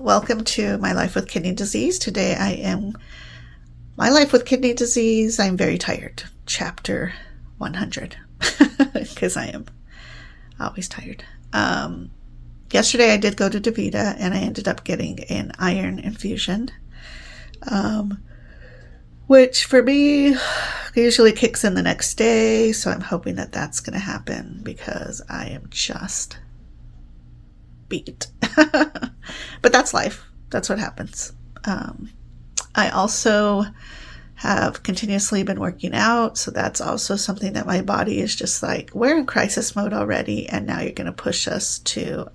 welcome to My Life with Kidney Disease. Today I am My Life with Kidney Disease. I'm very tired. Chapter 100. Because I am always tired. Yesterday I did go to DaVita and I ended up getting an iron infusion. Which for me usually kicks in the next day. So I'm hoping that that's going to happen because I am just beat. But that's life. That's what happens. I also have continuously been working out, so that's also something that my body is just like, we're in crisis mode already, and now you're going to push us to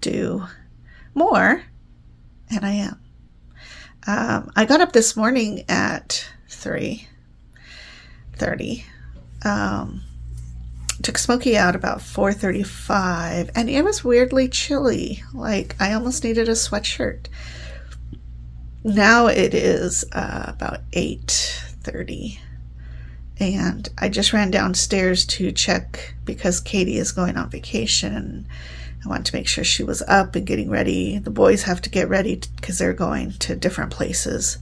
do more, and I am. I got up this morning at 3:30. Took Smokey out about 4:35, and it was weirdly chilly. Like, I almost needed a sweatshirt. Now it is about 8:30, and I just ran downstairs to check because Katie is going on vacation. I wanted to make sure she was up and getting ready. The boys have to get ready because they're going to different places.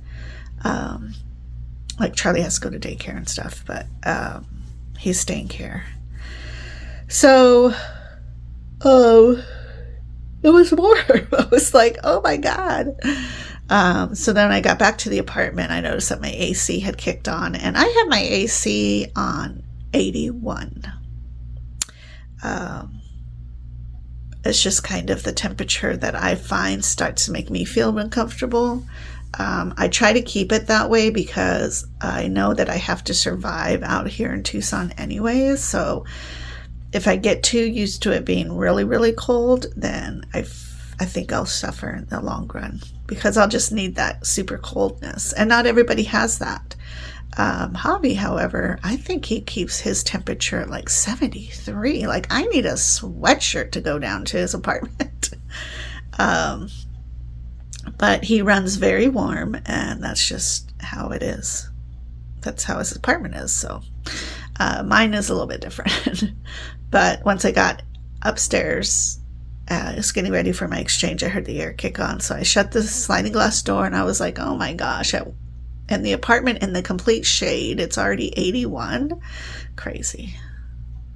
Like Charlie has to go to daycare and stuff, but he's staying here. So, it was warm. I was like, oh my God. So then when I got back to the apartment, I noticed that my AC had kicked on, and I had my AC on 81. It's just kind of the temperature that I find starts to make me feel uncomfortable. I try to keep it that way because I know that I have to survive out here in Tucson anyways. So if I get too used to it being really, really cold, then I think I'll suffer in the long run because I'll just need that super coldness. And not everybody has that. Javi, however, I think he keeps his temperature at like 73. Like, I need a sweatshirt to go down to his apartment. But he runs very warm, and that's just how it is. That's how his apartment is. So mine is a little bit different. But once I got upstairs, I was getting ready for my exchange, I heard the air kick on. So I shut the sliding glass door, and I was like, oh my gosh. And the apartment in the complete shade, it's already 81. Crazy.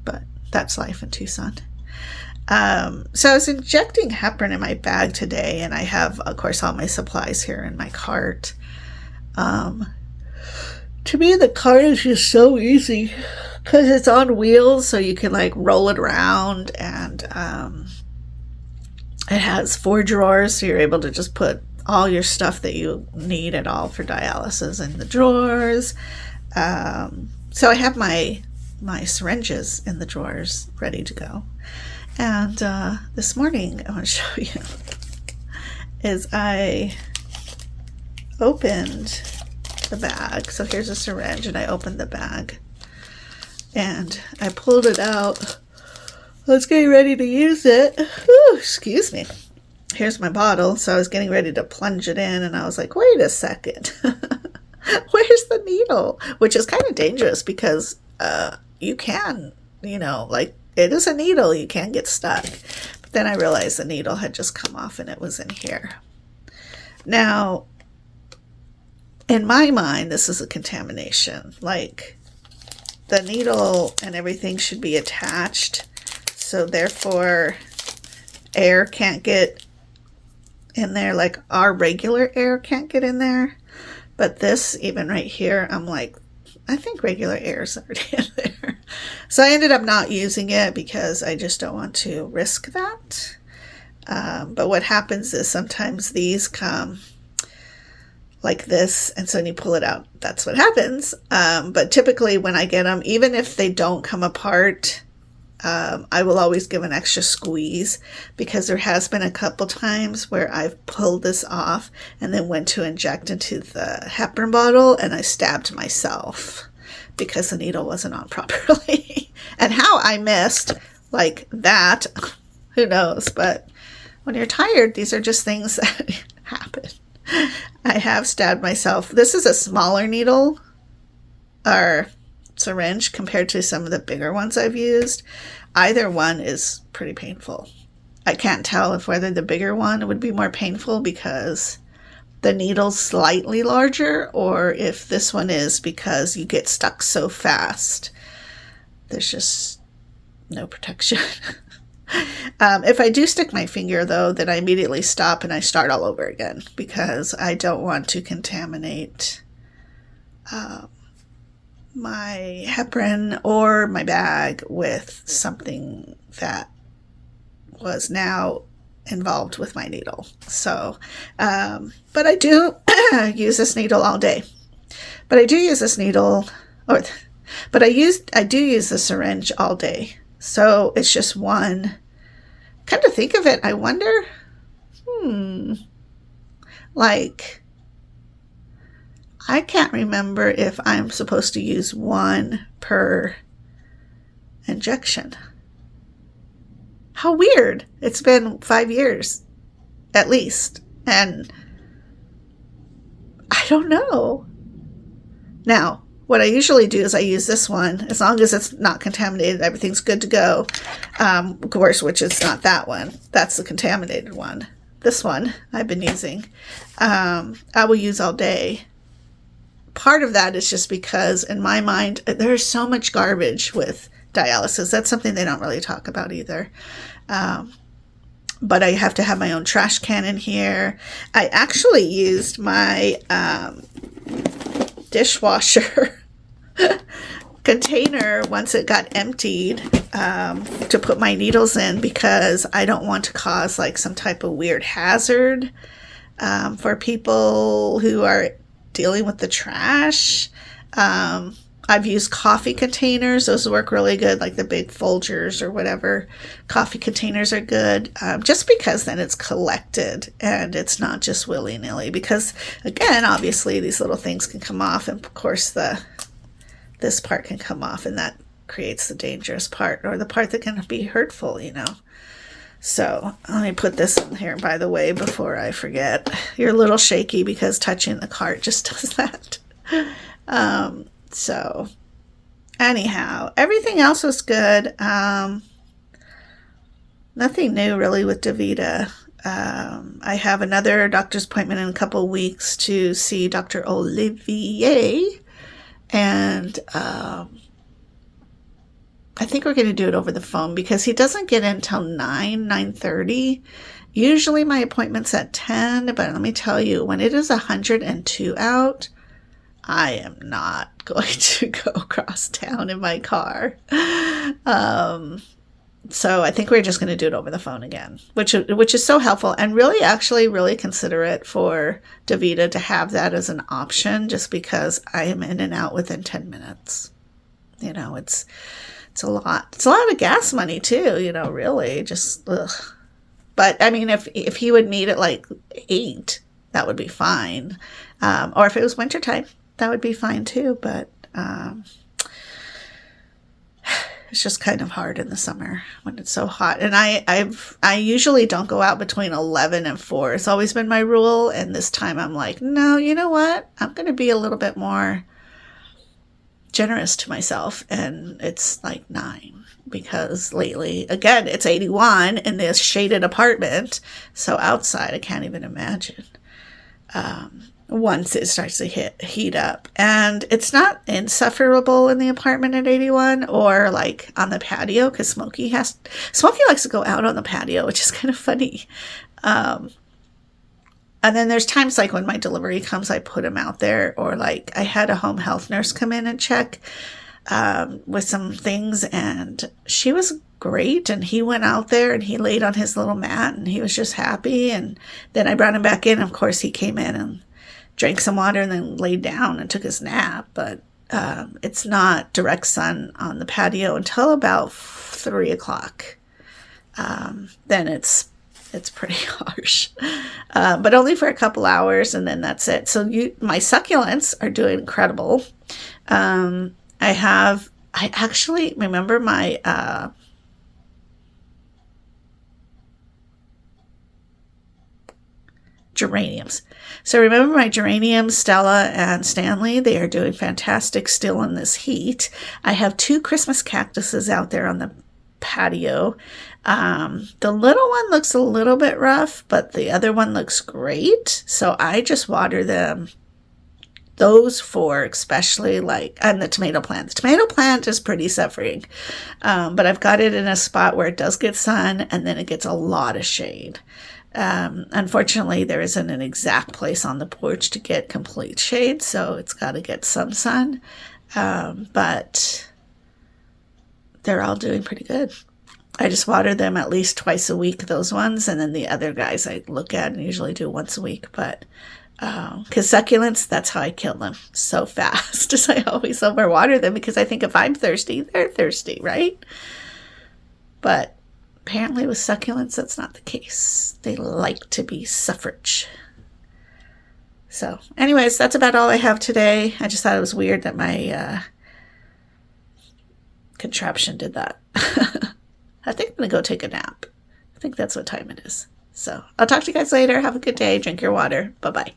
But that's life in Tucson. So I was injecting heparin in my bag today, and I have, of course, all my supplies here in my cart. To me, the cart is just so easy because it's on wheels, so you can like roll it around, and it has 4 drawers, so you're able to just put all your stuff that you need at all for dialysis in the drawers. So I have my syringes in the drawers ready to go. And this morning, I want to show you, is I opened the bag. So here's a syringe, and I opened the bag. And I pulled it out. I was getting ready to use it. Ooh, excuse me. Here's my bottle. So I was getting ready to plunge it in, and I was like, wait a second. Where's the needle? Which is kind of dangerous because you can, like, it is a needle. You can get stuck. But then I realized the needle had just come off and it was in here. Now, in my mind, this is a contamination. Like, the needle and everything should be attached. So therefore, air can't get in there. Like, our regular air can't get in there. But this, even right here, I'm like, I think regular air is already in there. So I ended up not using it because I just don't want to risk that. But what happens is sometimes these come like this, and so when you pull it out, that's what happens. But typically when I get them, even if they don't come apart, I will always give an extra squeeze because there has been a couple times where I've pulled this off and then went to inject into the heparin bottle and I stabbed myself because the needle wasn't on properly. And how I missed like that, who knows? But when you're tired, these are just things that happen. I have stabbed myself. This is a smaller needle or syringe compared to some of the bigger ones I've used. Either one is pretty painful. I can't tell if whether the bigger one would be more painful because the needle's slightly larger, or if this one is because you get stuck so fast. There's just no protection. If I do stick my finger, though, then I immediately stop and I start all over again because I don't want to contaminate my heparin or my bag with something that was now involved with my needle. So, but I do use this needle all day. But I do use this needle, but I do use the syringe all day. So it's just one. Come to think of it, I wonder, like, I can't remember if I'm supposed to use one per injection. How weird. It's been 5 years, at least. And I don't know. Now, what I usually do is I use this one. As long as it's not contaminated, everything's good to go. Of course, which is not that one. That's the contaminated one. This one I've been using. I will use all day. Part of that is just because, in my mind, there's so much garbage with dialysis. That's something they don't really talk about either. But I have to have my own trash can in here. I actually used my dishwasher container once it got emptied to put my needles in because I don't want to cause like some type of weird hazard for people who are dealing with the trash. I've used coffee containers. Those work really good, like the big Folgers or whatever. Coffee containers are good, just because then it's collected and it's not just willy-nilly. Because, again, obviously these little things can come off, and of course this part can come off, and that creates the dangerous part, or the part that can be hurtful, you know. So let me put this in here, by the way, before I forget. You're a little shaky because touching the cart just does that. So anyhow, everything else was good. Nothing new really with DaVita. I have another doctor's appointment in a couple of weeks to see Dr. Olivier. And I think we're going to do it over the phone because he doesn't get in until 9:30. Usually my appointment's at 10, but let me tell you, when it is 102 out, I am not going to go across town in my car. So I think we're just going to do it over the phone again, which is so helpful, and really considerate for DaVita to have that as an option, just because I am in and out within 10 minutes. You know, it's a lot. It's a lot of gas money too, you know, really just, ugh. But I mean, if he would meet at like 8, that would be fine. Or if it was wintertime, that would be fine too, but it's just kind of hard in the summer when it's so hot. And I usually don't go out between 11 and 4. It's always been my rule, and this time I'm like, no, you know what? I'm going to be a little bit more generous to myself, and it's like 9, because lately, again, it's 81 in this shaded apartment, so outside I can't even imagine. Once it starts to heat up, and it's not insufferable in the apartment at 81 or like on the patio, because Smokey likes to go out on the patio, which is kind of funny. And then there's times like when my delivery comes, I put him out there, or like I had a home health nurse come in and check with some things, and she was great, and he went out there and he laid on his little mat and he was just happy. And then I brought him back in. Of course, he came in and drank some water and then laid down and took his nap. But it's not direct sun on the patio until about 3 o'clock. Then it's pretty harsh, but only for a couple hours, and then that's it. So my succulents are doing incredible. I actually remember my geraniums. So remember my geraniums, Stella and Stanley, they are doing fantastic still in this heat. I have 2 Christmas cactuses out there on the patio. The little one looks a little bit rough, but the other one looks great. So I just water them. Those four, especially, and the tomato plant. The tomato plant is pretty suffering, but I've got it in a spot where it does get sun, and then it gets a lot of shade. Unfortunately, there isn't an exact place on the porch to get complete shade, so it's got to get some sun. But they're all doing pretty good. I just water them at least twice a week, those ones, and then the other guys I look at and usually do once a week. But because succulents, that's how I kill them so fast. As I always overwater them because I think if I'm thirsty, they're thirsty, right? But apparently with succulents, that's not the case. They like to be suffrage. So anyways, that's about all I have today. I just thought it was weird that my contraption did that. I think I'm going to go take a nap. I think that's what time it is. So I'll talk to you guys later. Have a good day. Drink your water. Bye-bye.